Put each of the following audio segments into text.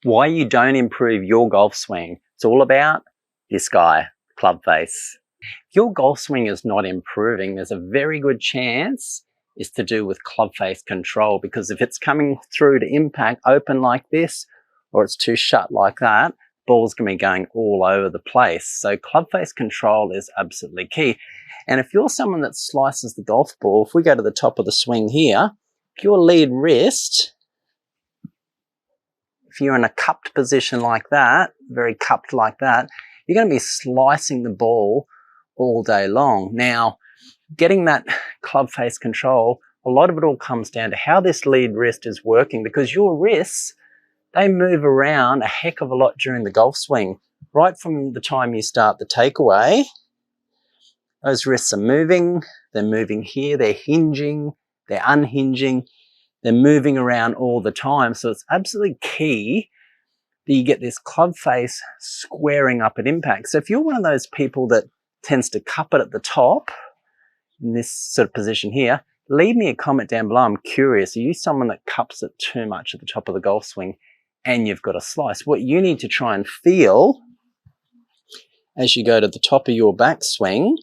Why you don't improve your golf swing. It's all about this guy, club face. If your golf swing is not improving, there's a very good chance it's to do with club face control, because if it's coming through to impact open like this, or it's too shut like that, ball's going to be going all over the place. So club face control is absolutely key. And if you're someone that slices the golf ball, if we go to the top of the swing here, if your lead wrist, if you're in a cupped position like that, very cupped like that, you're going to be slicing the ball all day long. Now, getting that club face control, a lot of it all comes down to how this lead wrist is working, because your wrists, they move around a heck of a lot during the golf swing. Right from the time you start the takeaway, those wrists are moving. They're moving here, they're hinging, they're unhinging. They're moving around all the time. So it's absolutely key that you get this club face squaring up at impact. So if you're one of those people that tends to cup it at the top, in this sort of position here, leave me a comment down below. I'm curious, are you someone that cups it too much at the top of the golf swing and you've got a slice? What you need to try and feel as you go to the top of your backswing,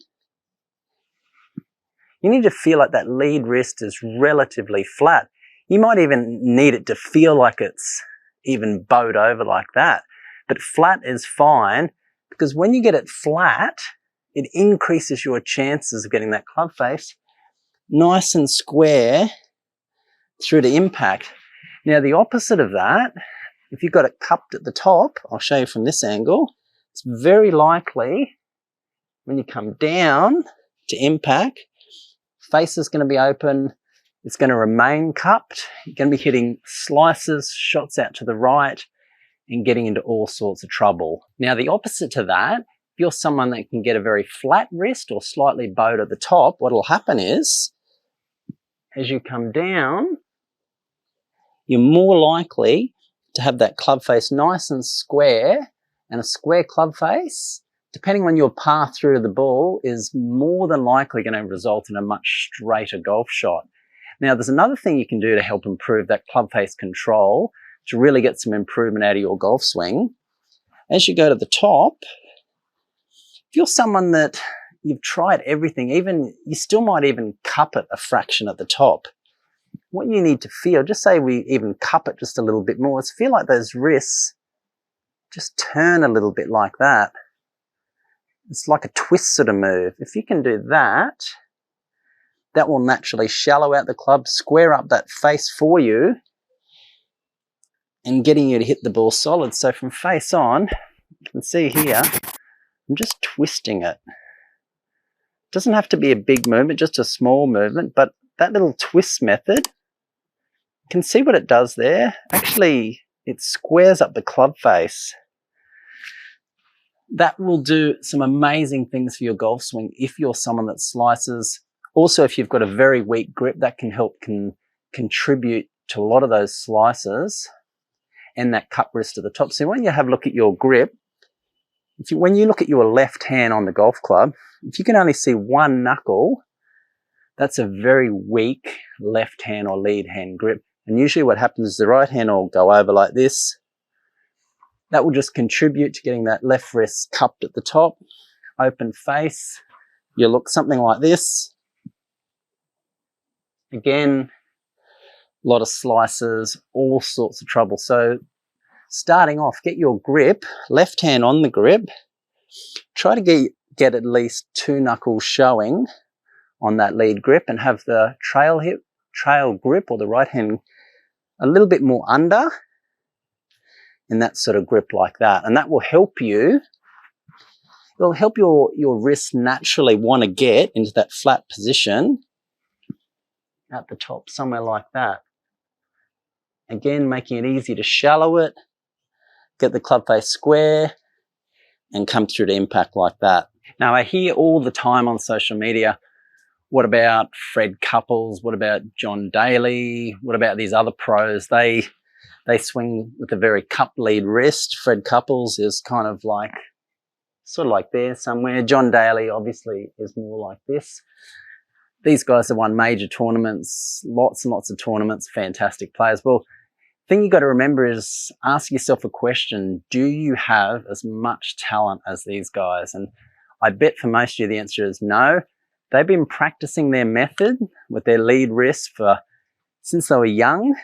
you need to feel like that lead wrist is relatively flat. You might even need it to feel like it's even bowed over like that. But flat is fine, because when you get it flat, it increases your chances of getting that club face nice and square through to impact. Now, the opposite of that, if you've got it cupped at the top, I'll show you from this angle, it's very likely when you come down to impact, face is going to be open, it's going to remain cupped, you're going to be hitting slices, shots out to the right, and getting into all sorts of trouble. Now, the opposite to that, if you're someone that can get a very flat wrist or slightly bowed at the top, what will happen is, as you come down, you're more likely to have that club face nice and square, and a square club face, depending on your path through the ball, is more than likely going to result in a much straighter golf shot. Now, there's another thing you can do to help improve that club face control, to really get some improvement out of your golf swing. As you go to the top, if you're someone that you've tried everything, even you still might even cup it a fraction at the top, what you need to feel, just say we even cup it just a little bit more, is feel like those wrists just turn a little bit like that. It's like a twist sort of move. If you can do that, that will naturally shallow out the club, square up that face for you, and getting you to hit the ball solid. So from face on, you can see here, I'm just twisting it. It doesn't have to be a big movement, just a small movement, but that little twist method, you can see what it does there. Actually, it squares up the club face. That will do some amazing things for your golf swing if you're someone that slices. Also, if you've got a very weak grip, that can help contribute to a lot of those slices and that cup wrist at the top. So when you have a look at your grip, when you look at your left hand on the golf club, if you can only see one knuckle, that's a very weak left hand or lead hand grip. And usually what happens is the right hand will go over like this. That will just contribute to getting that left wrist cupped at the top, open face. You look something like this. Again, a lot of slices, all sorts of trouble. So starting off, get your grip, left hand on the grip. Try to get at least two knuckles showing on that lead grip, and have the trail grip or the right hand a little bit more under, in that sort of grip like that. And that will help you, it'll help your wrist naturally want to get into that flat position at the top, somewhere like that. Again, making it easy to shallow it, get the club face square, and come through to impact like that. Now, I hear all the time on social media, what about Fred Couples? What about John Daly? What about these other pros? They swing with a very cup lead wrist. Fred Couples is kind of like, sort of like there somewhere. John Daly obviously is more like this. These guys have won major tournaments, lots and lots of tournaments, fantastic players. Well, Thing you got to remember is ask yourself a question. Do you have as much talent as these guys? And I bet for most of you the answer is no. They've been practicing their method with their lead wrist since they were young.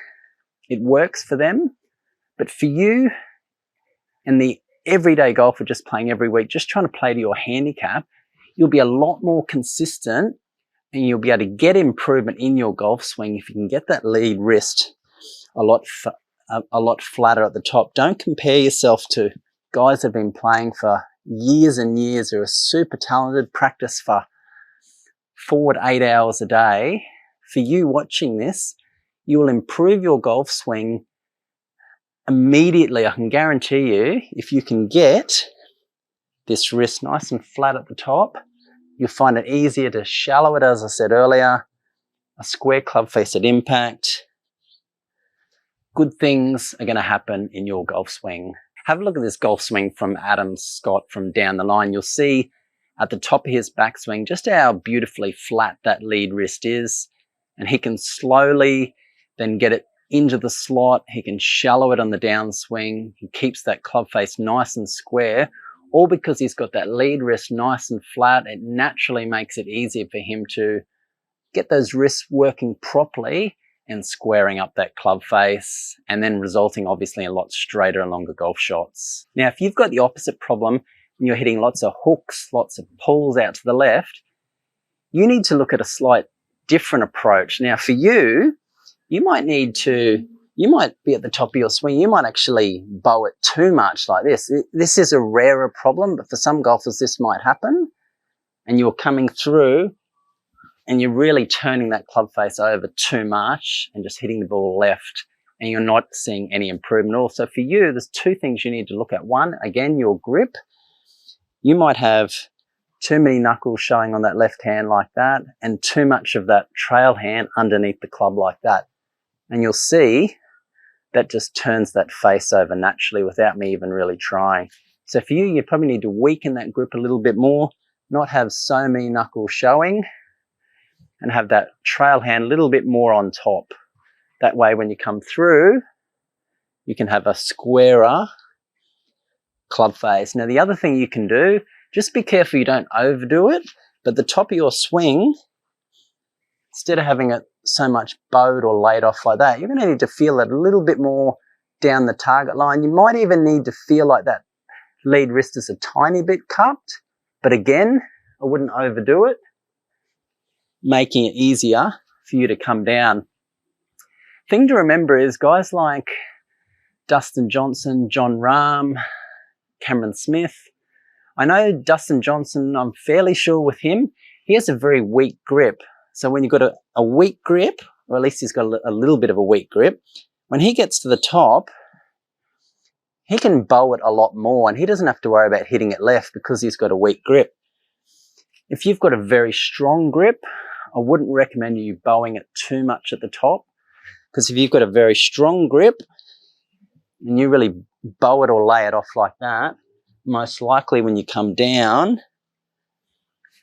It works for them. But for you and the everyday golfer just playing every week, just trying to play to your handicap, you'll be a lot more consistent and you'll be able to get improvement in your golf swing if you can get that lead wrist a lot flatter at the top. Don't compare yourself to guys that have been playing for years and years who are super talented, practice for 4 to 8 hours a day. For you watching this, you will improve your golf swing immediately. I can guarantee you, if you can get this wrist nice and flat at the top, you'll find it easier to shallow it, as I said earlier, a square club face at impact. Good things are going to happen in your golf swing. Have a look at this golf swing from Adam Scott from down the line. You'll see at the top of his backswing just how beautifully flat that lead wrist is. And he can slowly then get it into the slot. He can shallow it on the downswing. He keeps that club face nice and square. All because he's got that lead wrist nice and flat. It naturally makes it easier for him to get those wrists working properly and squaring up that club face, and then resulting obviously in a lot straighter and longer golf shots. Now, if you've got the opposite problem and you're hitting lots of hooks, lots of pulls out to the left, you need to look at a slight different approach. Now, for you, you might be at the top of your swing, you might actually bow it too much like this. This is a rarer problem, but for some golfers this might happen, and you're coming through and you're really turning that club face over too much and just hitting the ball left, and you're not seeing any improvement. Also for you, there's 2 things you need to look at. One, again, your grip. You might have too many knuckles showing on that left hand like that, and too much of that trail hand underneath the club like that. And you'll see that just turns that face over naturally without me even really trying. So for you probably need to weaken that grip a little bit more, not have so many knuckles showing, and have that trail hand a little bit more on top. That way when you come through, you can have a squarer club face. Now the other thing you can do, just be careful you don't overdo it, but the top of your swing, instead of having it so much bowed or laid off like that, you're going to need to feel it a little bit more down the target line. You might even need to feel like that lead wrist is a tiny bit cupped, but again, I wouldn't overdo it, making it easier for you to come down. Thing to remember is guys like Dustin Johnson, Jon Rahm, Cameron Smith. I know Dustin Johnson, I'm fairly sure with him, he has a very weak grip. So when you've got a weak grip, or at least he's got a little bit of a weak grip, when he gets to the top, he can bow it a lot more and he doesn't have to worry about hitting it left because he's got a weak grip. If you've got a very strong grip, I wouldn't recommend you bowing it too much at the top, because if you've got a very strong grip and you really bow it or lay it off like that, most likely when you come down,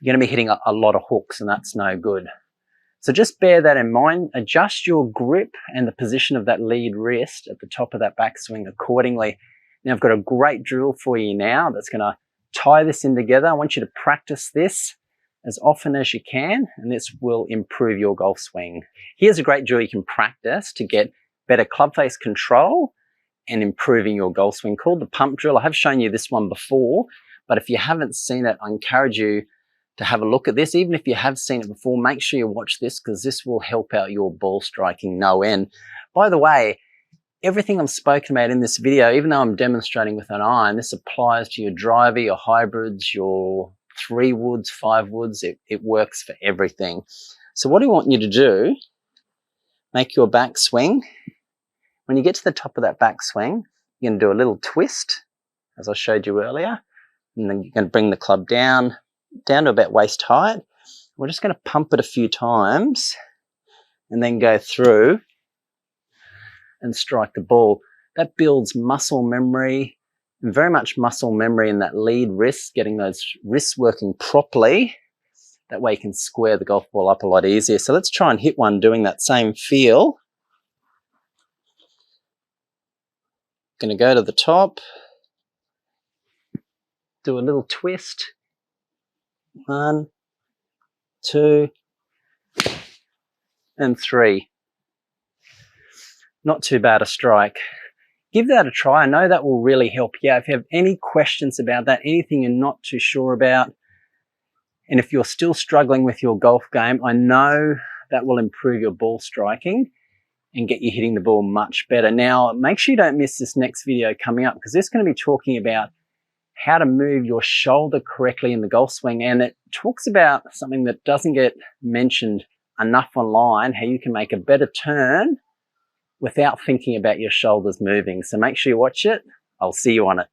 you're going to be hitting a lot of hooks, and that's no good. So just bear that in mind. Adjust your grip and the position of that lead wrist at the top of that backswing accordingly. Now I've got a great drill for you now that's going to tie this in together. I want you to practice this as often as you can, and this will improve your golf swing. Here's a great drill you can practice to get better club face control and improving your golf swing, called the pump drill. I have shown you this one before, but if you haven't seen it, I encourage you to have a look at this. Even if you have seen it before, make sure you watch this, because this will help out your ball striking no end. By the way, everything I've spoken about in this video, even though I'm demonstrating with an iron, this applies to your driver, your hybrids, your 3 woods, 5 woods. It works for everything. So what I want you to do, make your backswing. When you get to the top of that backswing, you're going to do a little twist, as I showed you earlier, and then you're going to bring the club down to about waist height. We're just going to pump it a few times and then go through and strike the ball. That builds muscle memory, and very much muscle memory in that lead wrist, getting those wrists working properly. That way you can square the golf ball up a lot easier. So let's try and hit one doing that same feel. going to go to the top, do a little twist. 1, 2, and 3. Not too bad a strike. Give that a try. I know that will really help you out. If you have any questions about that, anything you're not too sure about, and if you're still struggling with your golf game, I know that will improve your ball striking and get you hitting the ball much better. Now, make sure you don't miss this next video coming up, because this is going to be talking about how to move your shoulder correctly in the golf swing. And it talks about something that doesn't get mentioned enough online, how you can make a better turn without thinking about your shoulders moving. So make sure you watch it. I'll see you on it.